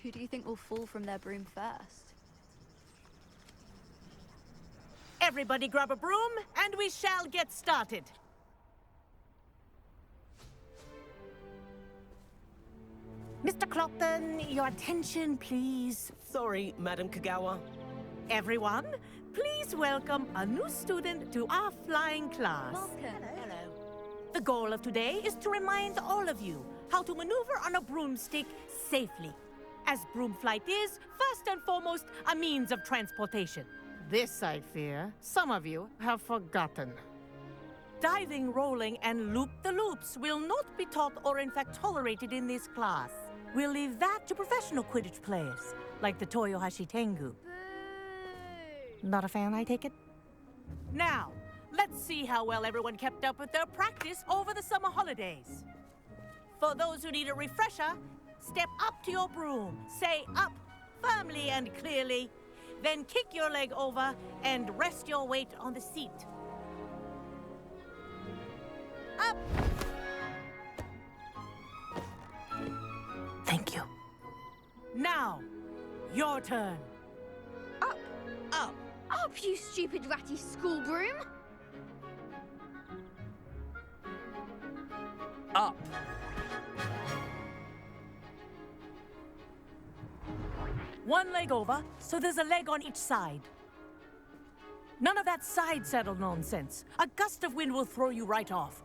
Who do you think will fall from their broom first? Everybody grab a broom, and we shall get started. Mr. Clopton, your attention, please. Sorry, Madam Kagawa. Everyone, please welcome a new student to our flying class. Welcome. Hello. The goal of today is to remind all of you how to maneuver on a broomstick safely, as broom flight is, first and foremost, a means of transportation. This, I fear, some of you have forgotten. Diving, rolling, and loop-the-loops will not be taught or in fact tolerated in this class. We'll leave that to professional Quidditch players, like the Toyohashi Tengu. Not a fan, I take it? Now, let's see how well everyone kept up with their practice over the summer holidays. For those who need a refresher, step up to your broom, say up firmly and clearly, then kick your leg over and rest your weight on the seat. Up! Thank you. Now, your turn. Up! Up! Up, you stupid ratty school broom! Up! One leg over, so there's a leg on each side. None of that side saddle nonsense. A gust of wind will throw you right off.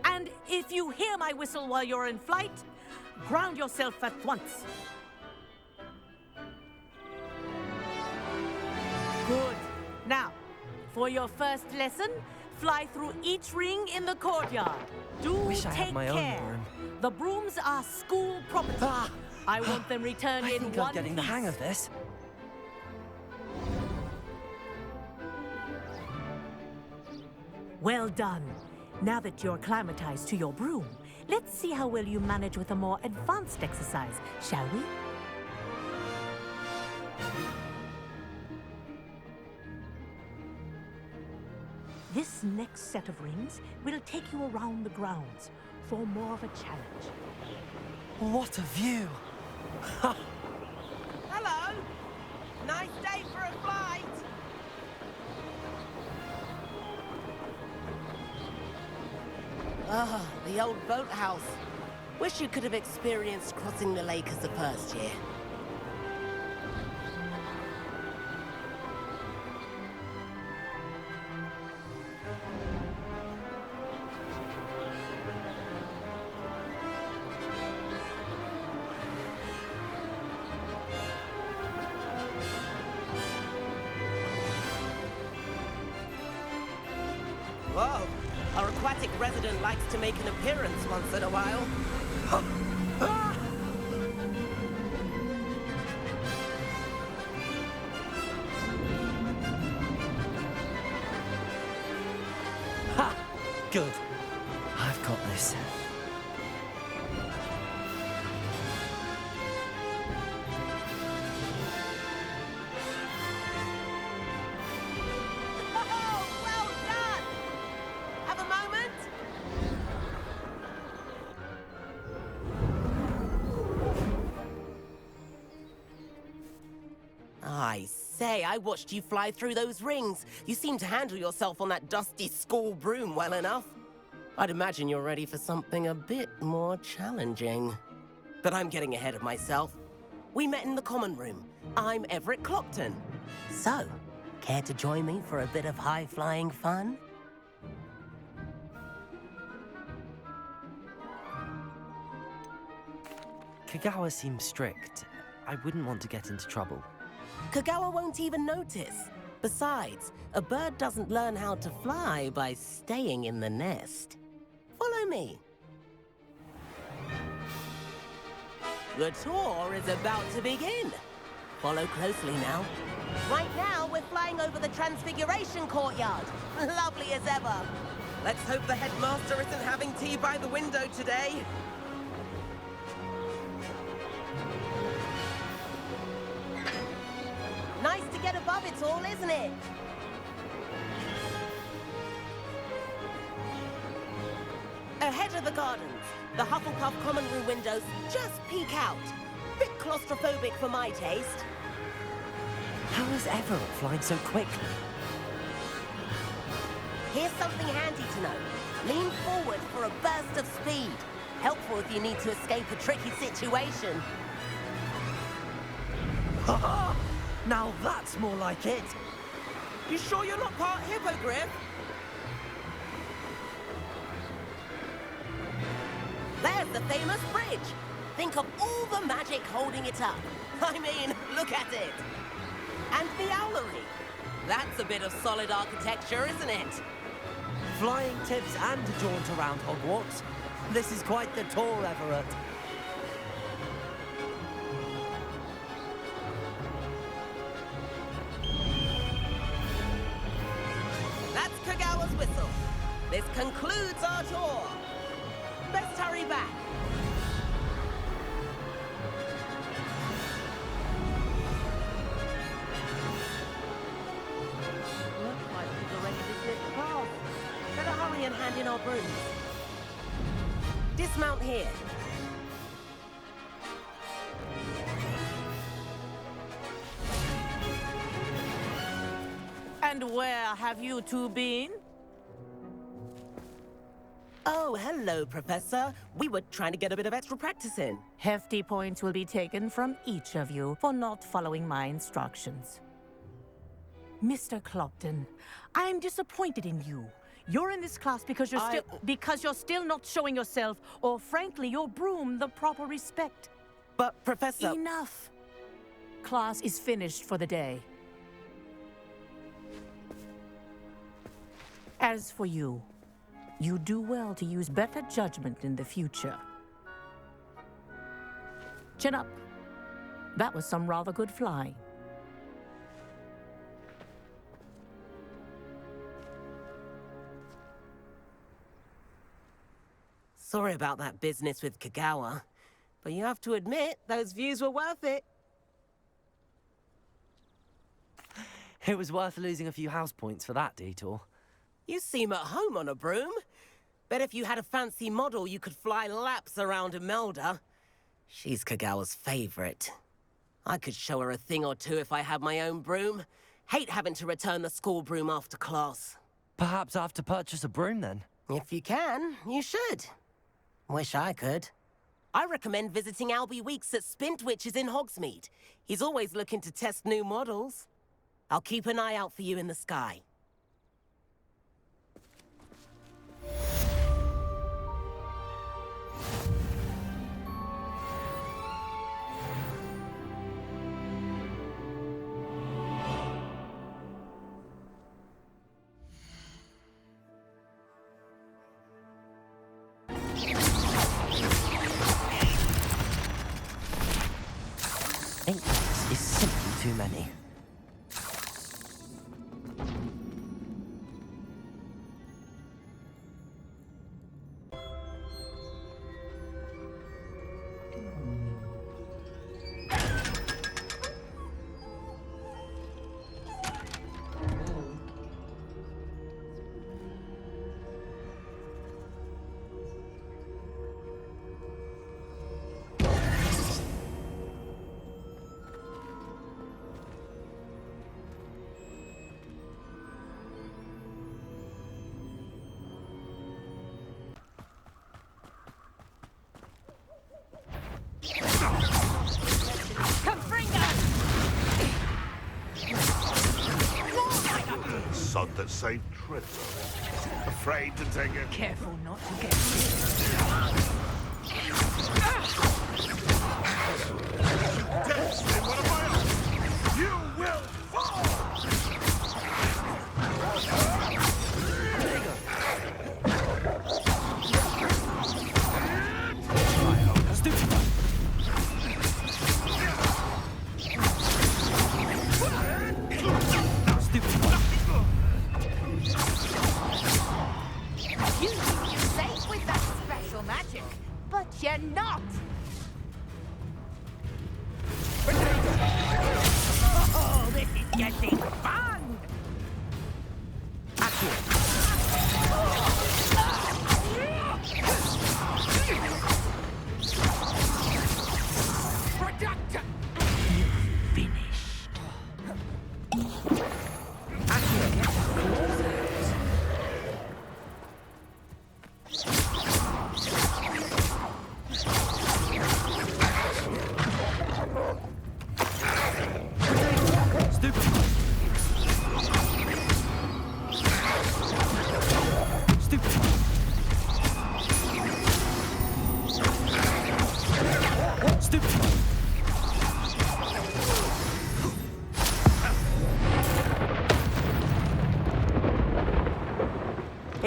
And if you hear my whistle while you're in flight, ground yourself at once. Good. Now, for your first lesson, fly through each ring in the courtyard. Do Wish I take had my care. own broom. The brooms are school property. I want them returned I in think one I'm getting the hang of this. Well done. Now that you're acclimatized to your broom, let's see how well you manage with a more advanced exercise, shall we? This next set of rings will take you around the grounds for more of a challenge. What a view! Hello! Nice day for a flight! Ah, the old boathouse. Wish you could have experienced crossing the lake as a first year. Whoa! Our aquatic resident likes to make an appearance once in a while. Ha! Good. I've got this. Oh, well done! Have a moment? I say, I watched you fly through those rings. You seem to handle yourself on that dusty school broom well enough. I'd imagine you're ready for something a bit more challenging. But I'm getting ahead of myself. We met in the common room. I'm Everett Clopton. So, care to join me for a bit of high-flying fun? Kagawa seems strict. I wouldn't want to get into trouble. Kagawa won't even notice. Besides, a bird doesn't learn how to fly by staying in the nest. Follow me. The tour is about to begin. Follow closely now. Right now, we're flying over the Transfiguration Courtyard. Lovely as ever. Let's hope the headmaster isn't having tea by the window today. Nice to get above it it all, isn't it? Ahead of the gardens, the Hufflepuff common room windows just peek out. Bit claustrophobic for my taste. How is Everett flying so quickly? Here's something handy to know. Lean forward for a burst of speed. Helpful if you need to escape a tricky situation. Ha! Now that's more like it. You sure you're not part hippogriff? There's the famous bridge. Think of all the magic holding it up. I mean, look at it. And the owlery. That's a bit of solid architecture, isn't it? Flying tips and a jaunt around Hogwarts. This is quite the tour, Everett. That's Kagawa's whistle. This concludes our tour. Best hurry back. Looks like we've already dismissed the class. Better hurry and hand in our brooms. Dismount here. And where have you two been? Oh, hello, Professor. We were trying to get a bit of extra practice in. Hefty points will be taken from each of you for not following my instructions. Mr. Clopton, I'm disappointed in you. You're in this class because you're still not showing yourself, or frankly, your broom, the proper respect. But, Professor... Enough. Class is finished for the day. As for you, you do well to use better judgment in the future. Chin up. That was some rather good flying. Sorry about that business with Kagawa, but you have to admit, those views were worth it. It was worth losing a few house points for that detour. You seem at home on a broom. Bet if you had a fancy model, you could fly laps around Imelda. She's Kagawa's favorite. I could show her a thing or two if I had my own broom. Hate having to return the school broom after class. Perhaps I have to purchase a broom then. If you can, you should. Wish I could. I recommend visiting Albie Weeks at Spintwitches in Hogsmeade. He's always looking to test new models. I'll keep an eye out for you in the sky. Eight is simply too many. Sod that saved Trevor. Afraid to take it. Careful not to get Dare slay one of my own. You will fall! You think you're safe with that special magic, but you're not.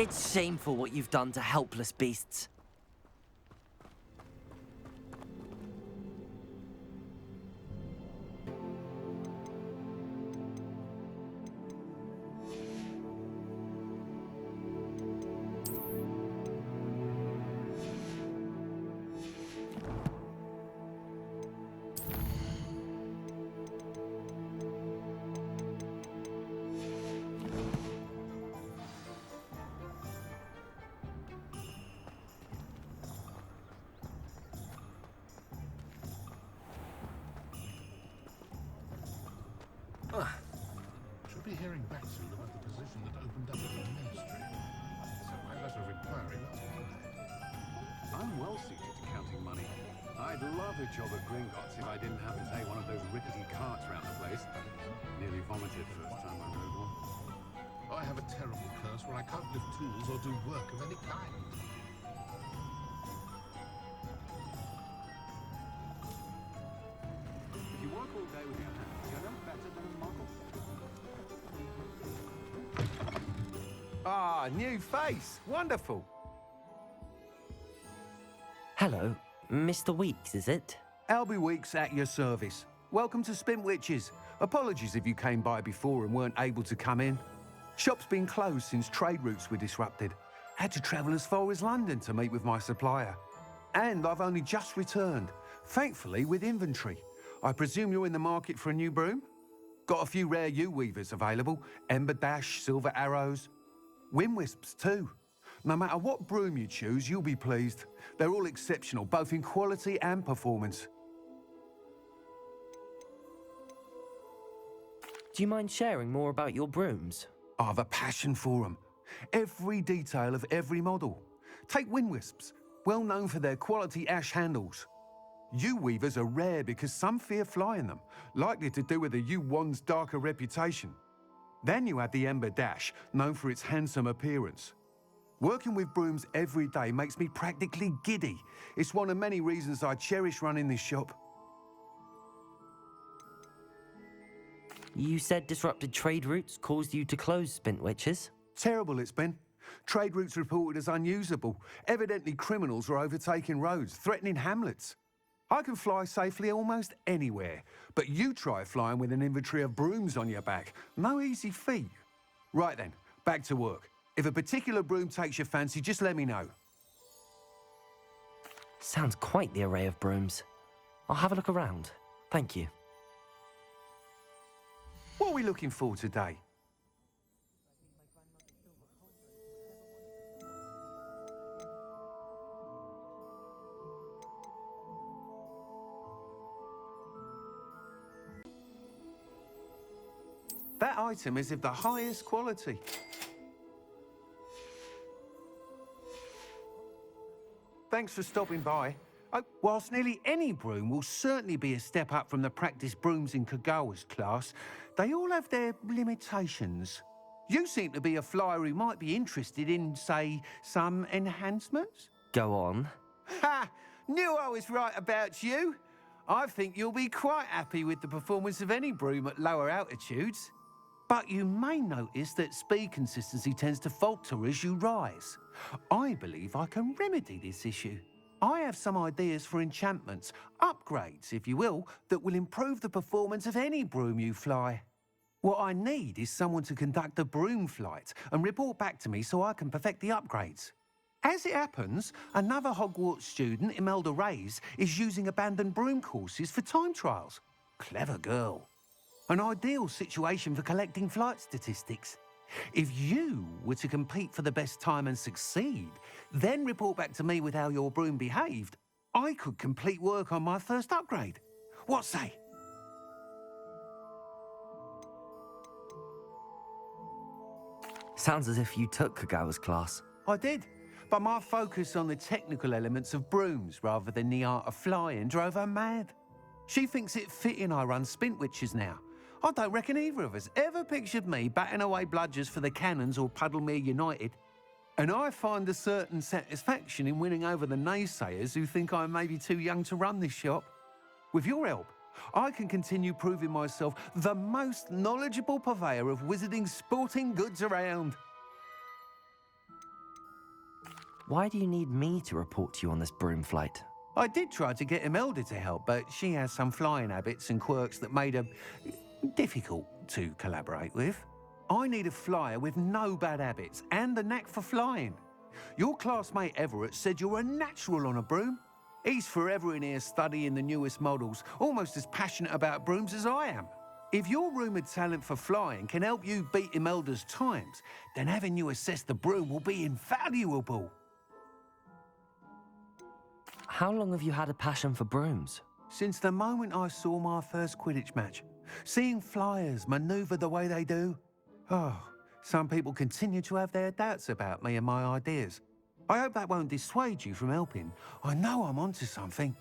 It's shameful what you've done to helpless beasts. Should be hearing back soon about the position that opened up at the ministry. So my letter of inquiry last Monday. I'm well suited to counting money. I'd love a job at Gringotts if I didn't have to take one of those rickety carts around the place. Nearly vomited first time I rode one. I have a terrible curse where I can't lift tools or do work of any kind. If you work all day with your hands, you're no better than a muggle. Ah, new face. Wonderful. Hello, Mr. Weeks, is it? Albie Weeks at your service. Welcome to Spintwitches. Apologies if you came by before and weren't able to come in. Shop's been closed since trade routes were disrupted. Had to travel as far as London to meet with my supplier. And I've only just returned, thankfully with inventory. I presume you're in the market for a new broom? Got a few rare U-weavers available. Ember Dash, Silver Arrows. Wind Wisps too. No matter what broom you choose, you'll be pleased. They're all exceptional, both in quality and performance. Do you mind sharing more about your brooms? I've a passion for them. Every detail of every model. Take Wind Wisps, well known for their quality ash handles. U-weavers are rare because some fear flying them, likely to do with the U-wand's darker reputation. Then you have the Ember Dash, known for its handsome appearance. Working with brooms every day makes me practically giddy. It's one of many reasons I cherish running this shop. You said disrupted trade routes caused you to close Spintwitches? Terrible it's been. Trade routes reported as unusable. Evidently criminals were overtaking roads, threatening hamlets. I can fly safely almost anywhere, but you try flying with an inventory of brooms on your back. No easy feat. Right then, back to work. If a particular broom takes your fancy, just let me know. Sounds quite the array of brooms. I'll have a look around. Thank you. What are we looking for today? That item is of the highest quality. Thanks for stopping by. Whilst nearly any broom will certainly be a step up from the practice brooms in Kagawa's class, they all have their limitations. You seem to be a flyer who might be interested in, say, some enhancements? Go on. Ha! Knew I was right about you. I think you'll be quite happy with the performance of any broom at lower altitudes. But you may notice that speed consistency tends to falter as you rise. I believe I can remedy this issue. I have some ideas for enchantments, upgrades, if you will, that will improve the performance of any broom you fly. What I need is someone to conduct a broom flight and report back to me so I can perfect the upgrades. As it happens, another Hogwarts student, Imelda Reyes, is using abandoned broom courses for time trials. Clever girl. An ideal situation for collecting flight statistics. If you were to compete for the best time and succeed, then report back to me with how your broom behaved, I could complete work on my first upgrade. What say? Sounds as if you took Kagawa's class. I did, but my focus on the technical elements of brooms rather than the art of flying drove her mad. She thinks it fitting I run Spintwitches now. I don't reckon either of us ever pictured me batting away bludgers for the Cannons or Puddlemere United. And I find a certain satisfaction in winning over the naysayers who think I'm maybe too young to run this shop. With your help, I can continue proving myself the most knowledgeable purveyor of wizarding sporting goods around. Why do you need me to report to you on this broom flight? I did try to get Imelda to help, but she has some flying habits and quirks that made her difficult to collaborate with. I need a flyer with no bad habits and the knack for flying. Your classmate Everett said you're a natural on a broom. He's forever in here studying the newest models, almost as passionate about brooms as I am. If your rumoured talent for flying can help you beat Imelda's times, then having you assess the broom will be invaluable. How long have you had a passion for brooms? Since the moment I saw my first Quidditch match, seeing flyers manoeuvre the way they do. Oh, some people continue to have their doubts about me and my ideas. I hope that won't dissuade you from helping. I know I'm onto something.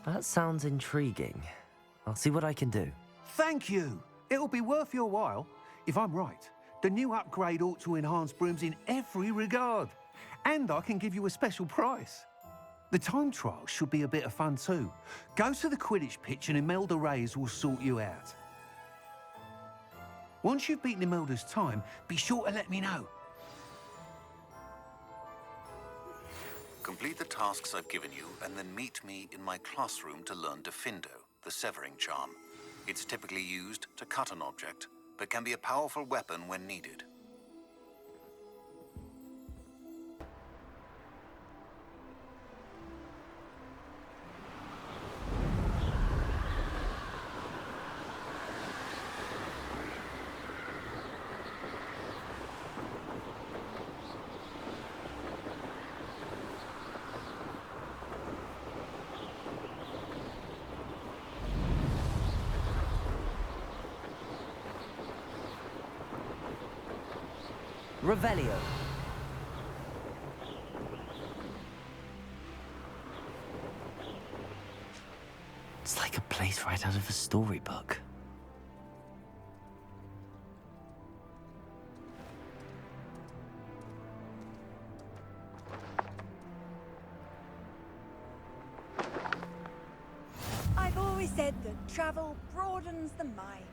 That sounds intriguing. I'll see what I can do. Thank you. It'll be worth your while. If I'm right, the new upgrade ought to enhance brooms in every regard. And I can give you a special price. The time trial should be a bit of fun too. Go to the Quidditch pitch and Imelda Reyes will sort you out. Once you've beaten Imelda's time, be sure to let me know. Complete the tasks I've given you, and then meet me in my classroom to learn Diffindo, the severing charm. It's typically used to cut an object, but can be a powerful weapon when needed. Revelio. It's like a place right out of a storybook. I've always said that travel broadens the mind.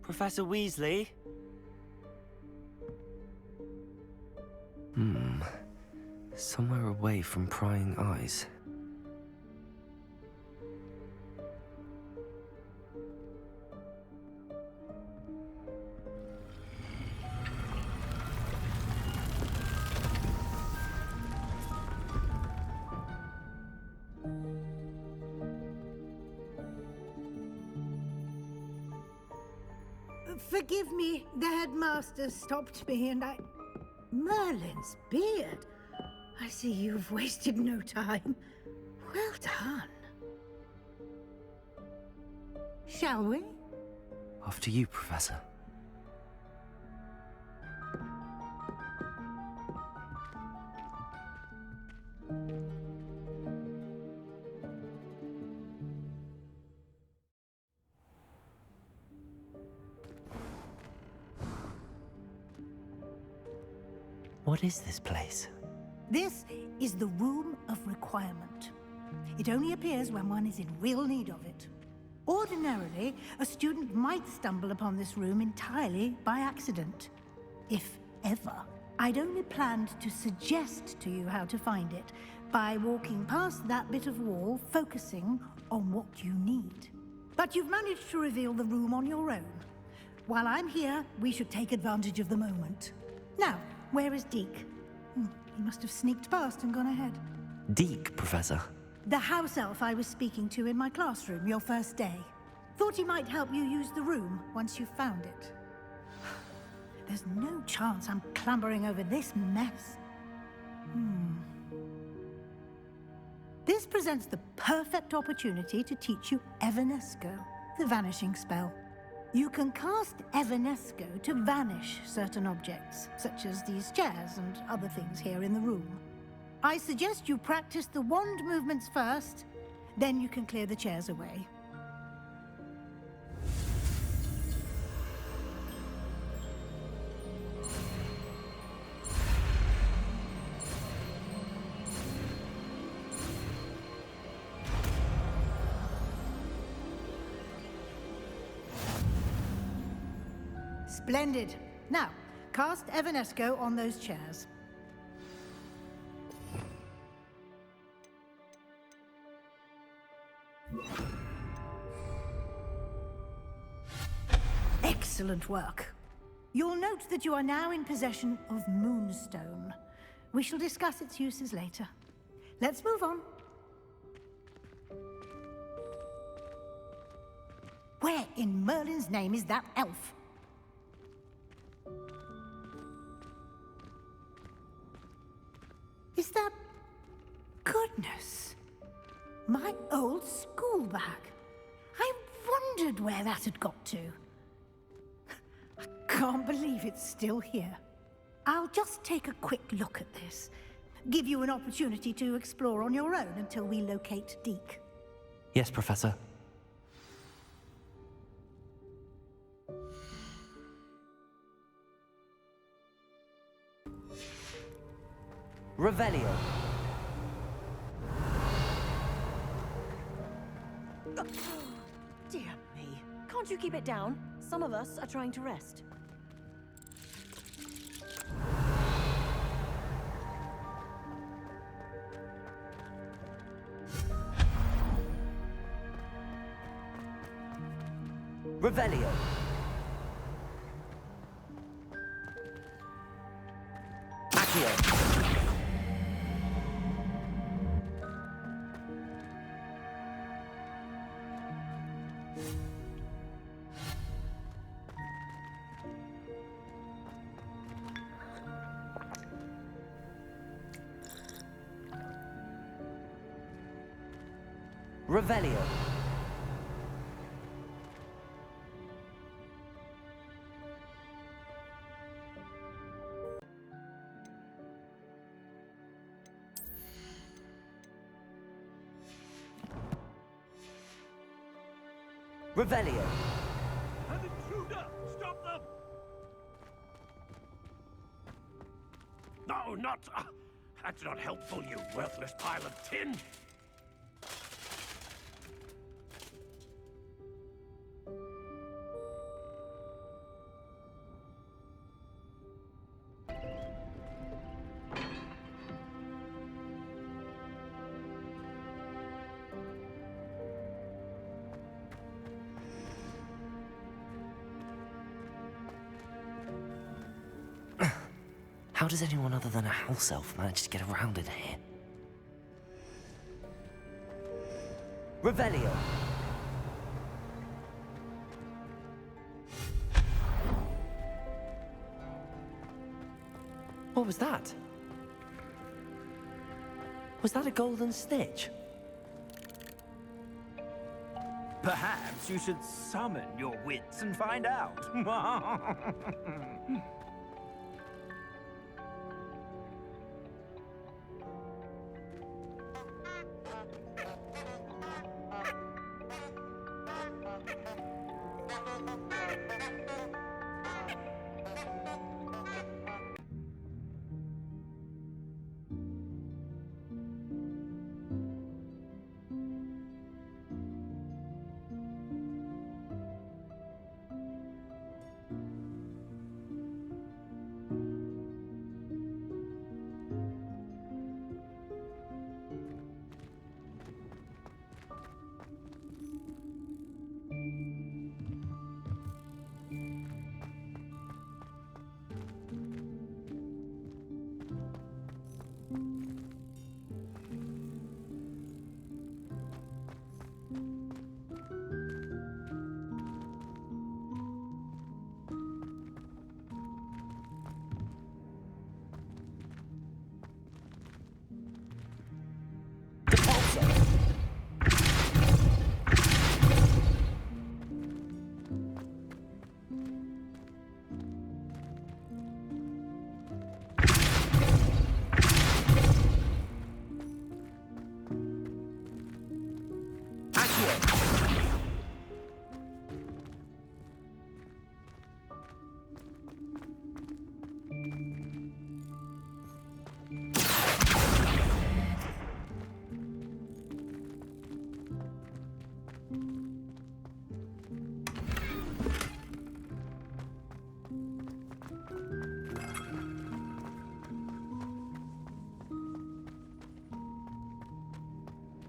Professor Weasley? Somewhere away from prying eyes. Forgive me, the headmaster stopped me and I... Merlin's beard. I see you've wasted no time. Well done. Shall we? After you, Professor. What is this place? This is the Room of Requirement. It only appears when one is in real need of it. Ordinarily, a student might stumble upon this room entirely by accident. If ever. I'd only planned to suggest to you how to find it by walking past that bit of wall, focusing on what you need. But you've managed to reveal the room on your own. While I'm here, we should take advantage of the moment. Now, where is Deke? He must have sneaked past and gone ahead. Deke, Professor. The house elf I was speaking to in my classroom your first day. Thought he might help you use the room once you found it. There's no chance I'm clambering over this mess. This presents the perfect opportunity to teach you Evanesco, the vanishing spell. You can cast Evanesco to vanish certain objects, such as these chairs and other things here in the room. I suggest you practice the wand movements first, then you can clear the chairs away. Splendid. Now, cast Evanesco on those chairs. Excellent work. You'll note that you are now in possession of Moonstone. We shall discuss its uses later. Let's move on. Where in Merlin's name is that elf? Is that... Goodness! My old school bag. I wondered where that had got to. I can't believe it's still here. I'll just take a quick look at this. Give you an opportunity to explore on your own until we locate Deke. Yes, Professor. Revelio. Dear me. Can't you keep it down? Some of us are trying to rest. Revelio. Accio. Revelio. Revelio. An intruder! Stop them! No, not... that's not helpful, you worthless pile of tin! How does anyone other than a house elf manage to get around in here? Revelio. What was that? Was that a golden snitch? Perhaps you should summon your wits and find out.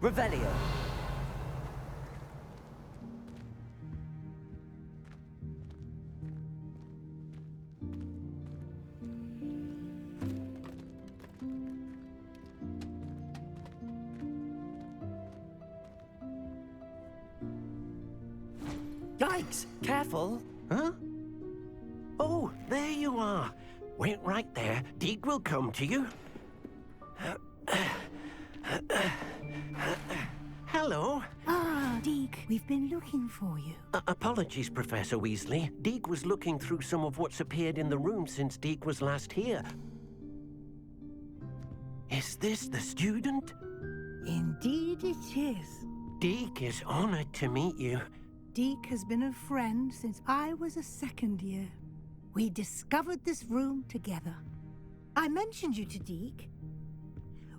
Revelio. Yikes! Careful! Huh? Oh, there you are. Wait right there. Deek will come to you. Hello. Ah, Deke, we've been looking for you. Apologies, Professor Weasley. Deek was looking through some of what's appeared in the room since Deek was last here. Is this the student? Indeed it is. Deek is honored to meet you. Deke has been a friend since I was a second year. We discovered this room together. I mentioned you to Deke.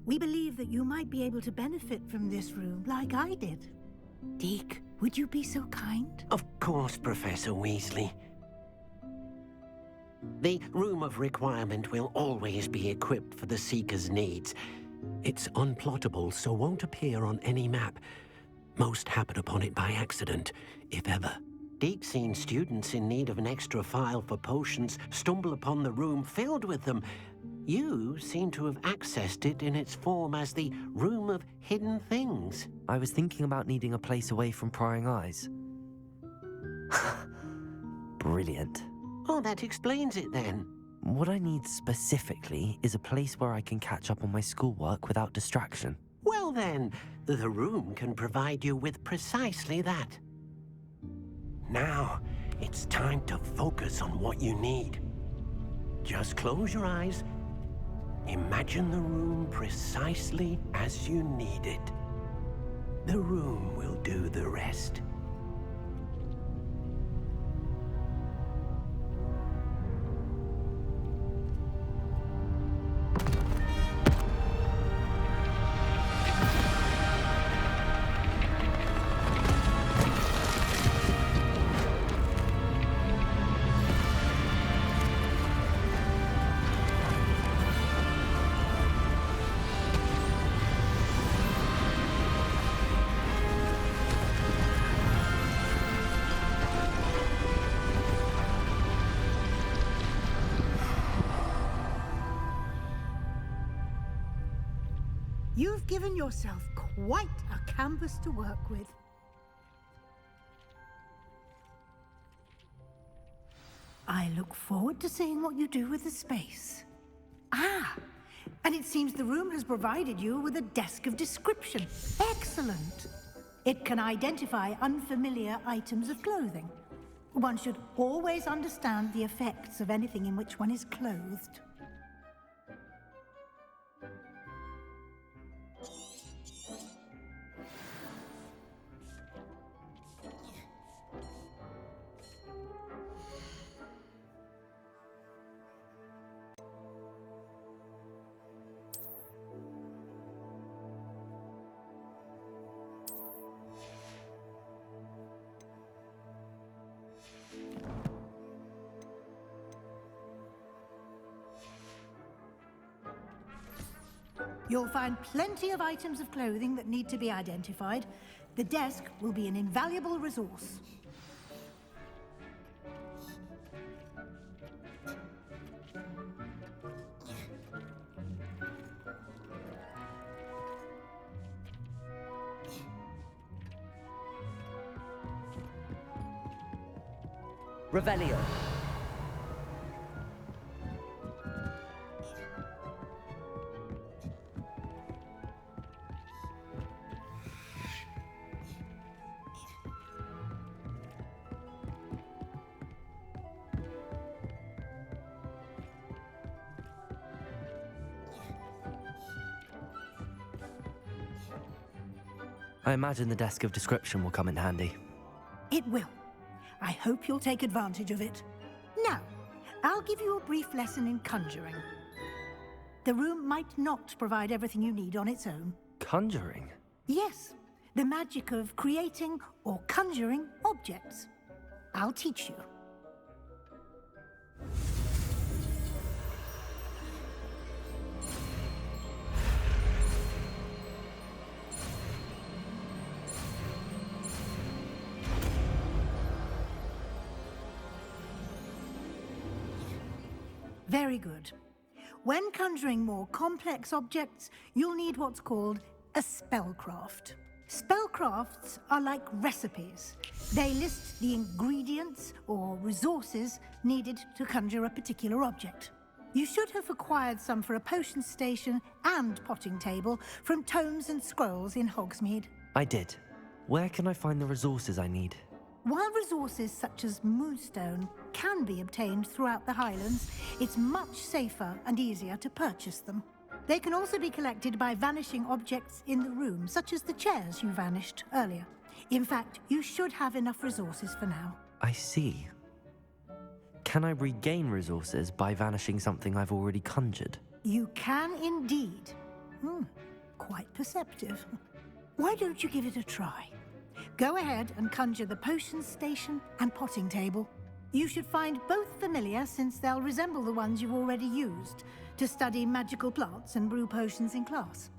We believe that you might be able to benefit from this room like I did. Deke, would you be so kind? Of course, Professor Weasley. The Room of Requirement will always be equipped for the Seeker's needs. It's unplottable, so won't appear on any map. Most happen upon it by accident, if ever. Deke's seen students in need of an extra file for potions stumble upon the room filled with them. You seem to have accessed it in its form as the Room of Hidden Things. I was thinking about needing a place away from prying eyes. Brilliant. Oh, that explains it then. What I need specifically is a place where I can catch up on my schoolwork without distraction. Well then, the room can provide you with precisely that. Now, it's time to focus on what you need. Just close your eyes. Imagine the room precisely as you need it. The room will do the rest. You've given yourself quite a canvas to work with. I look forward to seeing what you do with the space. Ah, and it seems the room has provided you with a desk of description. Excellent. It can identify unfamiliar items of clothing. One should always understand the effects of anything in which one is clothed. You'll find plenty of items of clothing that need to be identified. The desk will be an invaluable resource. Revelio. I imagine the desk of description will come in handy. It will. I hope you'll take advantage of it. Now, I'll give you a brief lesson in conjuring. The room might not provide everything you need on its own. Conjuring? Yes, the magic of creating or conjuring objects. I'll teach you. Very good. When conjuring more complex objects, you'll need what's called a spellcraft. Spellcrafts are like recipes. They list the ingredients or resources needed to conjure a particular object. You should have acquired some for a potion station and potting table from tomes and scrolls in Hogsmeade. I did. Where can I find the resources I need? While resources such as moonstone can be obtained throughout the Highlands, it's much safer and easier to purchase them. They can also be collected by vanishing objects in the room, such as the chairs you vanished earlier. In fact, you should have enough resources for now. I see. Can I regain resources by vanishing something I've already conjured? You can indeed. Quite perceptive. Why don't you give it a try? Go ahead and conjure the potion station and potting table. You should find both familiar, since they'll resemble the ones you've already used to study magical plants and brew potions in class.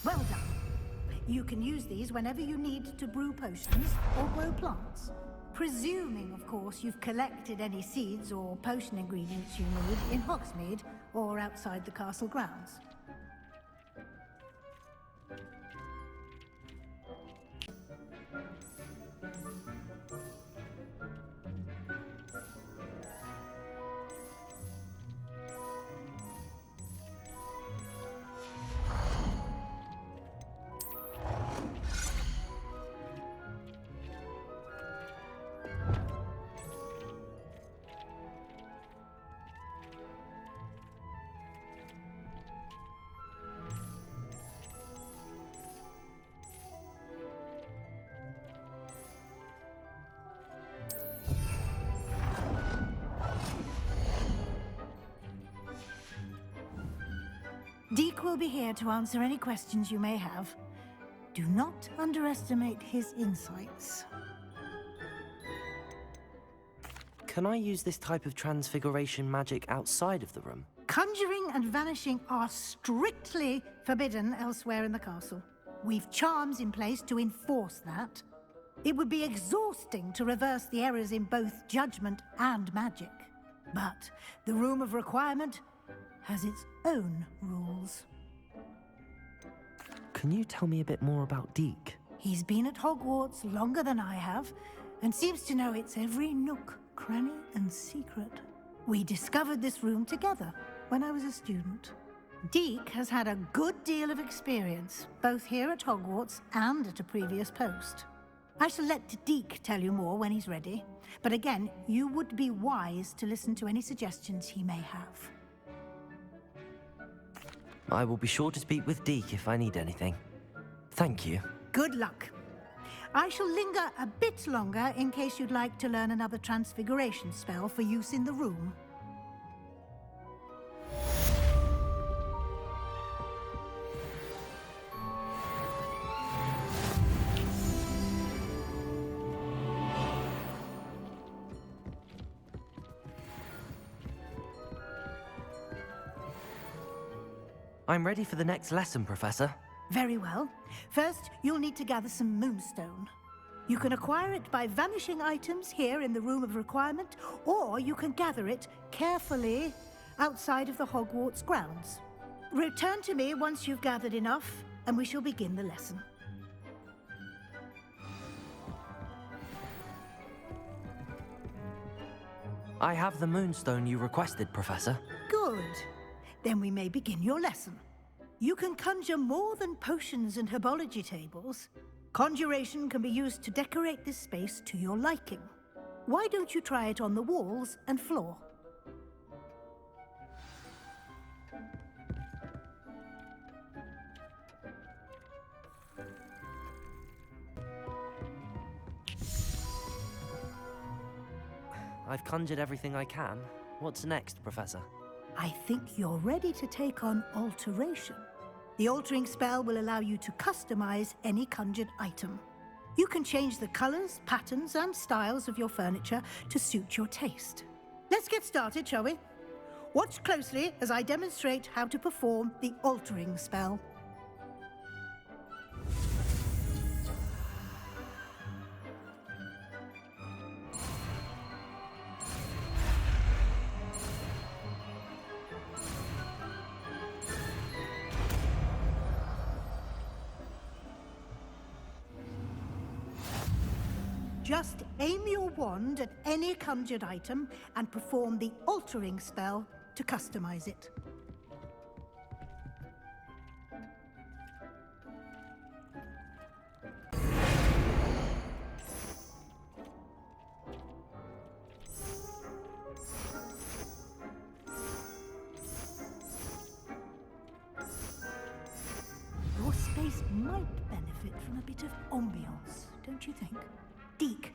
Well done. You can use these whenever you need to brew potions or grow plants. Presuming, of course, you've collected any seeds or potion ingredients you need in Hogsmeade or outside the castle grounds. Deek will be here to answer any questions you may have. Do not underestimate his insights. Can I use this type of transfiguration magic outside of the room? Conjuring and vanishing are strictly forbidden elsewhere in the castle. We've charms in place to enforce that. It would be exhausting to reverse the errors in both judgment and magic. But the Room of Requirement has its own rules. Can you tell me a bit more about Deek? He's been at Hogwarts longer than I have, and seems to know its every nook, cranny, and secret. We discovered this room together when I was a student. Deek has had a good deal of experience, both here at Hogwarts and at a previous post. I shall let Deek tell you more when he's ready, but again, you would be wise to listen to any suggestions he may have. I will be sure to speak with Deek if I need anything. Thank you. Good luck. I shall linger a bit longer in case you'd like to learn another transfiguration spell for use in the room. I'm ready for the next lesson, Professor. Very well. First, you'll need to gather some moonstone. You can acquire it by vanishing items here in the Room of Requirement, or you can gather it carefully outside of the Hogwarts grounds. Return to me once you've gathered enough, and we shall begin the lesson. I have the moonstone you requested, Professor. Good. Then we may begin your lesson. You can conjure more than potions and herbology tables. Conjuration can be used to decorate this space to your liking. Why don't you try it on the walls and floor? I've conjured everything I can. What's next, Professor? I think you're ready to take on alteration. The altering spell will allow you to customize any conjured item. You can change the colors, patterns, and styles of your furniture to suit your taste. Let's get started, shall we? Watch closely as I demonstrate how to perform the altering spell. Just aim your wand at any conjured item and perform the altering spell to customize it. Your space might benefit from a bit of ambiance, don't you think? Deke,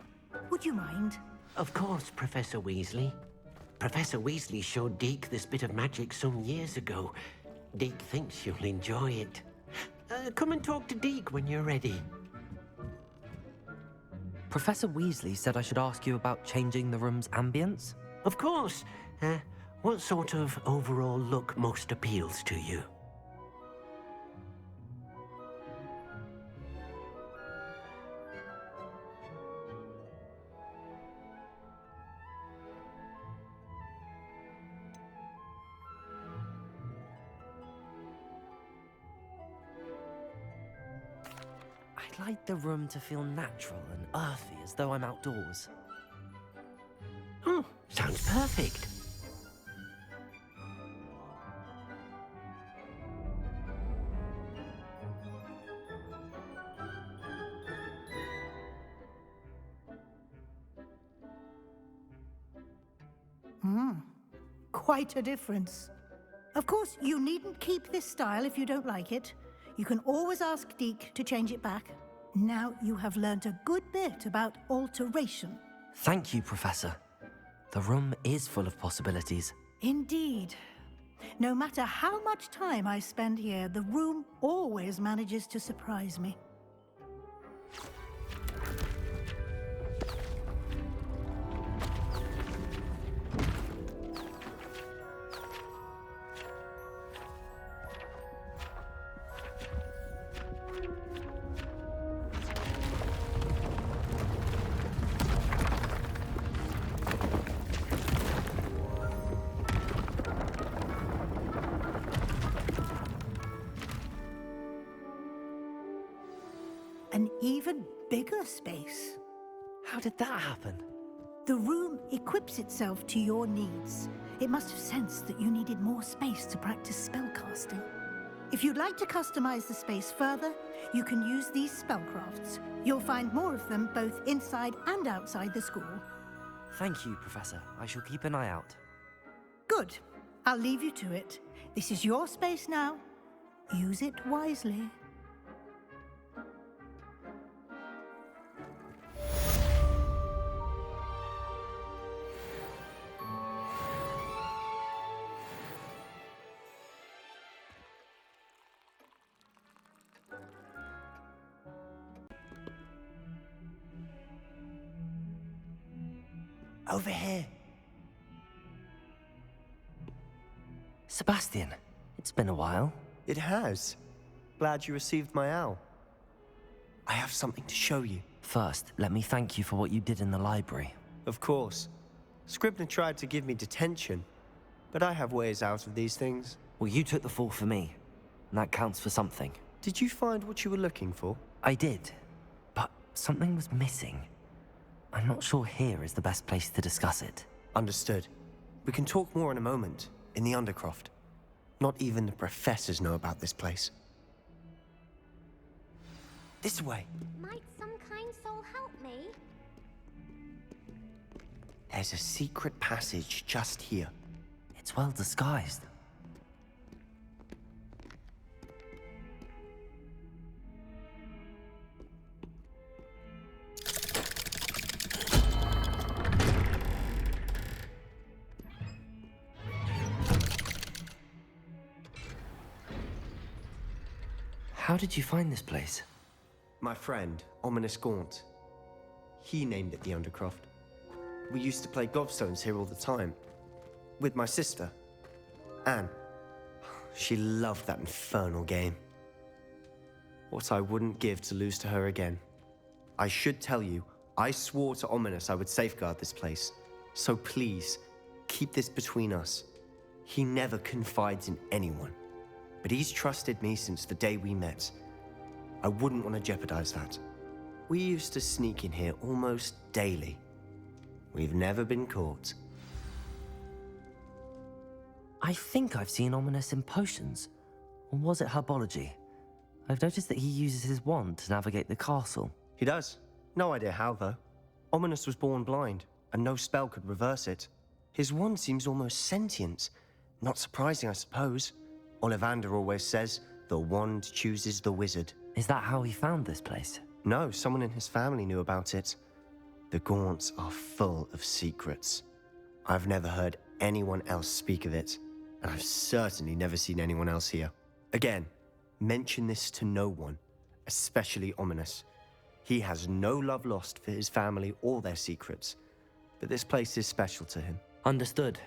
would you mind? Of course, Professor Weasley. Professor Weasley showed Deke this bit of magic some years ago. Deke thinks you'll enjoy it. Come and talk to Deke when you're ready. Professor Weasley said I should ask you about changing the room's ambience? Of course. What sort of overall look most appeals to you? I'd like the room to feel natural and earthy, as though I'm outdoors. Oh, sounds perfect. Quite a difference. Of course, you needn't keep this style if you don't like it. You can always ask Deke to change it back. Now you have learnt a good bit about alteration. Thank you, Professor. The room is full of possibilities. Indeed. No matter how much time I spend here, the room always manages to surprise me. An even bigger space. How did that happen? The room equips itself to your needs. It must have sensed that you needed more space to practice spellcasting. If you'd like to customize the space further, you can use these spellcrafts. You'll find more of them both inside and outside the school. Thank you, Professor. I shall keep an eye out. Good. I'll leave you to it. This is your space now. Use it wisely. Over here. Sebastian, it's been a while. It has. Glad you received my owl. I have something to show you. First, let me thank you for what you did in the library. Of course. Scribner tried to give me detention, but I have ways out of these things. Well, you took the fall for me, and that counts for something. Did you find what you were looking for? I did, but something was missing. I'm not sure here is the best place to discuss it. Understood. We can talk more in a moment, in the Undercroft. Not even the professors know about this place. This way. Might some kind soul help me? There's a secret passage just here. It's well disguised. How did you find this place? My friend, Ominous Gaunt. He named it the Undercroft. We used to play gobstones here all the time. With my sister, Anne. She loved that infernal game. What I wouldn't give to lose to her again. I should tell you, I swore to Ominous I would safeguard this place. So please, keep this between us. He never confides in anyone. But he's trusted me since the day we met. I wouldn't want to jeopardize that. We used to sneak in here almost daily. We've never been caught. I think I've seen Ominous in potions. Or was it herbology? I've noticed that he uses his wand to navigate the castle. He does. No idea how, though. Ominous was born blind, and no spell could reverse it. His wand seems almost sentient. Not surprising, I suppose. Ollivander always says, the wand chooses the wizard. Is that how he found this place? No, someone in his family knew about it. The Gaunts are full of secrets. I've never heard anyone else speak of it, and I've certainly never seen anyone else here. Again, mention this to no one, especially Ominous. He has no love lost for his family or their secrets, but this place is special to him. Understood.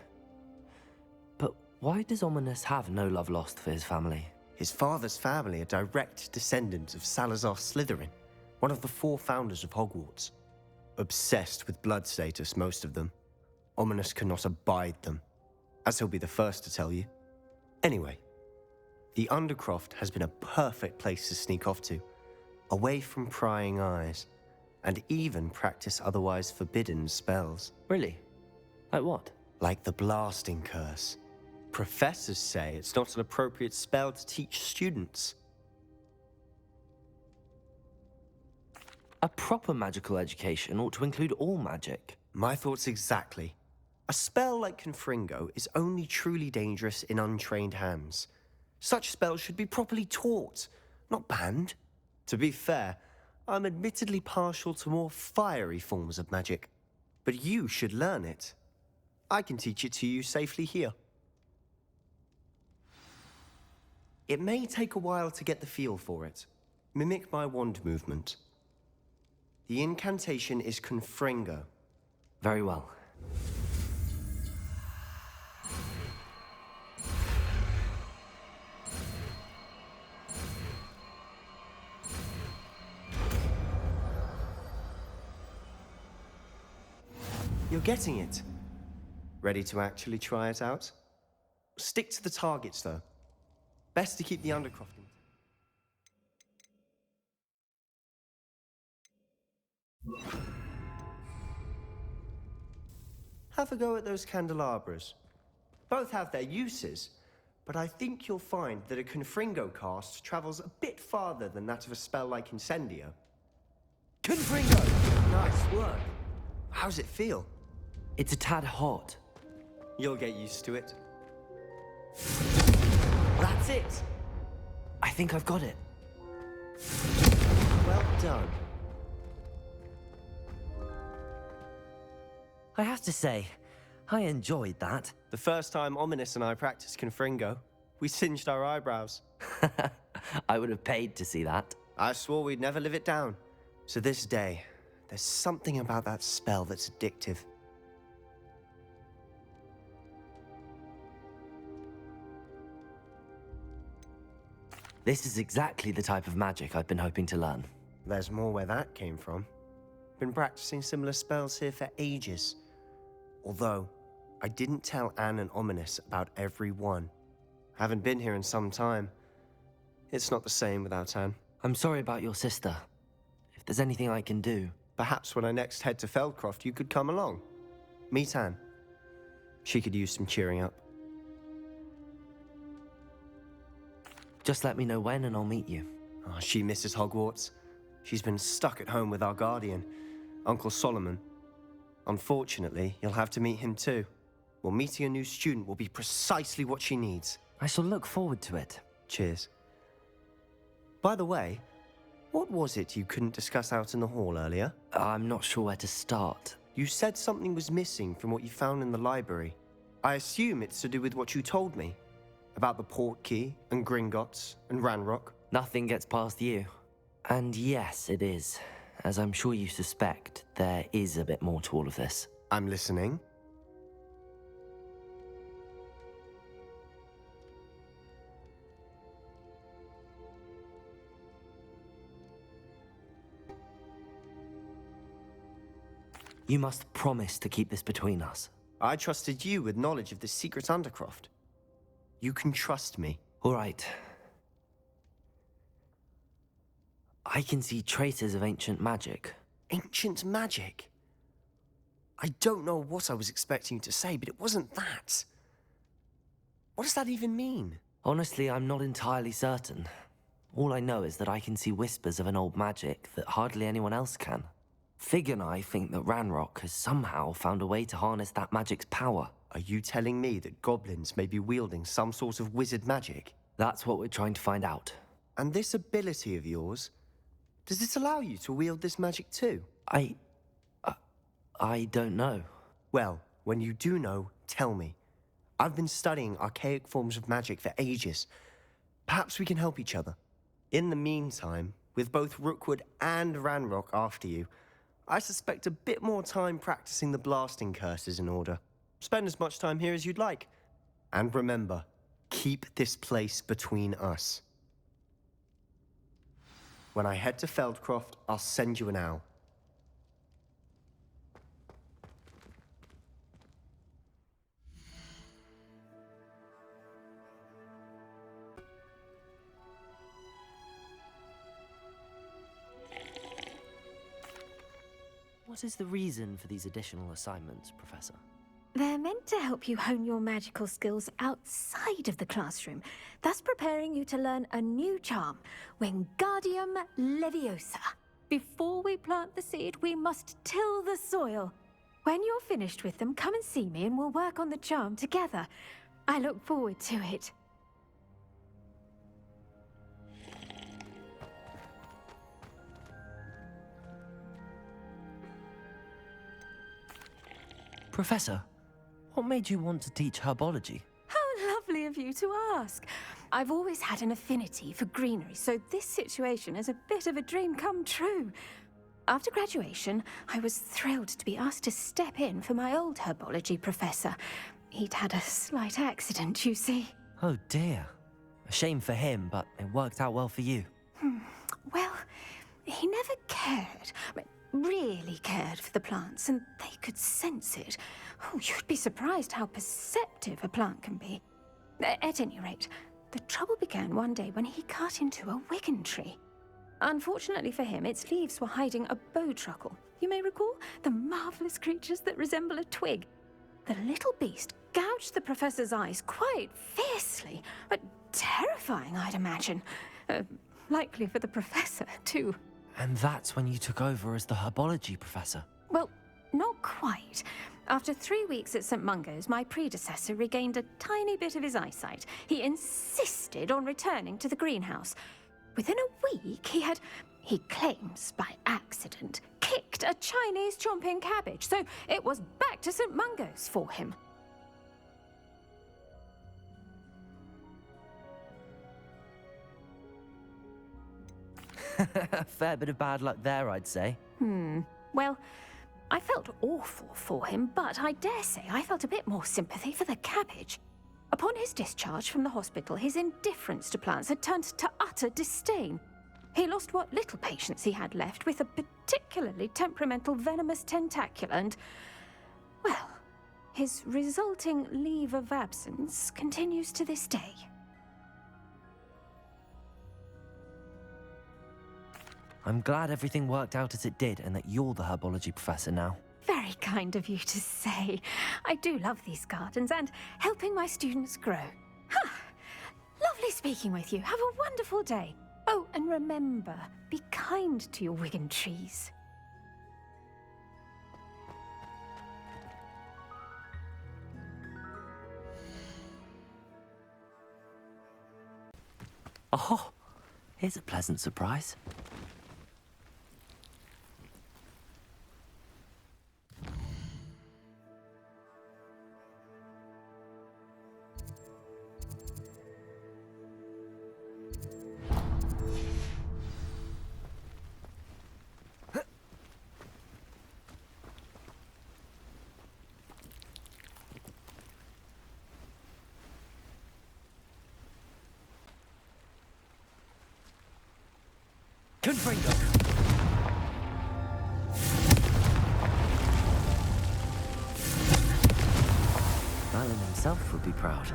But why does Ominous have no love lost for his family? His father's family are direct descendants of Salazar Slytherin, one of the 4 founders of Hogwarts. Obsessed with blood status, most of them. Ominous cannot abide them, as he'll be the first to tell you. Anyway, the Undercroft has been a perfect place to sneak off to, away from prying eyes, and even practice otherwise forbidden spells. Really? Like what? Like the blasting curse. Professors say it's not an appropriate spell to teach students. A proper magical education ought to include all magic. My thoughts exactly. A spell like Confringo is only truly dangerous in untrained hands. Such spells should be properly taught, not banned. To be fair, I'm admittedly partial to more fiery forms of magic. But you should learn it. I can teach it to you safely here. It may take a while to get the feel for it. Mimic my wand movement. The incantation is Confringo. Very well. You're getting it. Ready to actually try it out? Stick to the targets, though. Best to keep the Undercroft in. Have a go at those candelabras. Both have their uses, but I think you'll find that a Confringo cast travels a bit farther than that of a spell like Incendio. Confringo! Nice work. How's it feel? It's a tad hot. You'll get used to it. That's it! I think I've got it. Well done. I have to say, I enjoyed that. The first time Ominous and I practiced Confringo, we singed our eyebrows. I would have paid to see that. I swore we'd never live it down. To this day, there's something about that spell that's addictive. This is exactly the type of magic I've been hoping to learn. There's more where that came from. Been practicing similar spells here for ages. Although, I didn't tell Anne and Ominous about every one. Haven't been here in some time. It's not the same without Anne. I'm sorry about your sister. If there's anything I can do... Perhaps when I next head to Feldcroft, you could come along. Meet Anne. She could use some cheering up. Just let me know when and I'll meet you. Oh, she misses Hogwarts. She's been stuck at home with our guardian, Uncle Solomon. Unfortunately, you'll have to meet him too. Well, meeting a new student will be precisely what she needs. I shall look forward to it. Cheers. By the way, what was it you couldn't discuss out in the hall earlier? I'm not sure where to start. You said something was missing from what you found in the library. I assume it's to do with what you told me. About the Portkey, and Gringotts, and Ranrock. Nothing gets past you. And yes, it is. As I'm sure you suspect, there is a bit more to all of this. I'm listening. You must promise to keep this between us. I trusted you with knowledge of the secret Undercroft. You can trust me. All right. I can see traces of ancient magic. Ancient magic? I don't know what I was expecting you to say, but it wasn't that. What does that even mean? Honestly, I'm not entirely certain. All I know is that I can see whispers of an old magic that hardly anyone else can. Fig and I think that Ranrock has somehow found a way to harness that magic's power. Are you telling me that goblins may be wielding some sort of wizard magic? That's what we're trying to find out. And this ability of yours, does it allow you to wield this magic too? I don't know. Well, when you do know, tell me. I've been studying archaic forms of magic for ages. Perhaps we can help each other. In the meantime, with both Rookwood and Ranrock after you, I suspect a bit more time practicing the blasting curse is in order. Spend as much time here as you'd like. And remember, keep this place between us. When I head to Feldcroft, I'll send you an owl. What is the reason for these additional assignments, Professor? They're meant to help you hone your magical skills outside of the classroom, thus preparing you to learn a new charm, Wingardium Leviosa. Before we plant the seed, we must till the soil. When you're finished with them, come and see me and we'll work on the charm together. I look forward to it. Professor, what made you want to teach herbology? How lovely of you to ask. I've always had an affinity for greenery, so this situation is a bit of a dream come true. After graduation, I was thrilled to be asked to step in for my old herbology professor. He'd had a slight accident, you see. Oh dear. A shame for him, but it worked out well for you. Well, he never cared. Really cared for the plants, and they could sense it. Oh, you'd be surprised how perceptive a plant can be. At any rate, the trouble began one day when he cut into a wigan tree. Unfortunately for him, its leaves were hiding a bowtruckle. You may recall the marvelous creatures that resemble a twig. The little beast gouged the professor's eyes quite fiercely, but terrifying, I'd imagine. Likely for the professor, too. And that's when you took over as the herbology professor? Well, not quite. After 3 weeks at St. Mungo's, my predecessor regained a tiny bit of his eyesight. He insisted on returning to the greenhouse. Within a week, he claims by accident, kicked a Chinese chomping cabbage, so it was back to St. Mungo's for him. A fair bit of bad luck there, I'd say. Well, I felt awful for him, but I dare say I felt a bit more sympathy for the cabbage. Upon his discharge from the hospital, his indifference to plants had turned to utter disdain. He lost what little patience he had left with a particularly temperamental venomous tentacula and, well, his resulting leave of absence continues to this day. I'm glad everything worked out as it did and that you're the herbology professor now. Very kind of you to say. I do love these gardens and helping my students grow. Lovely speaking with you. Have a wonderful day. Oh, and remember, be kind to your wigan trees. Oh, here's a pleasant surprise. Confringo! Merlin himself would be proud.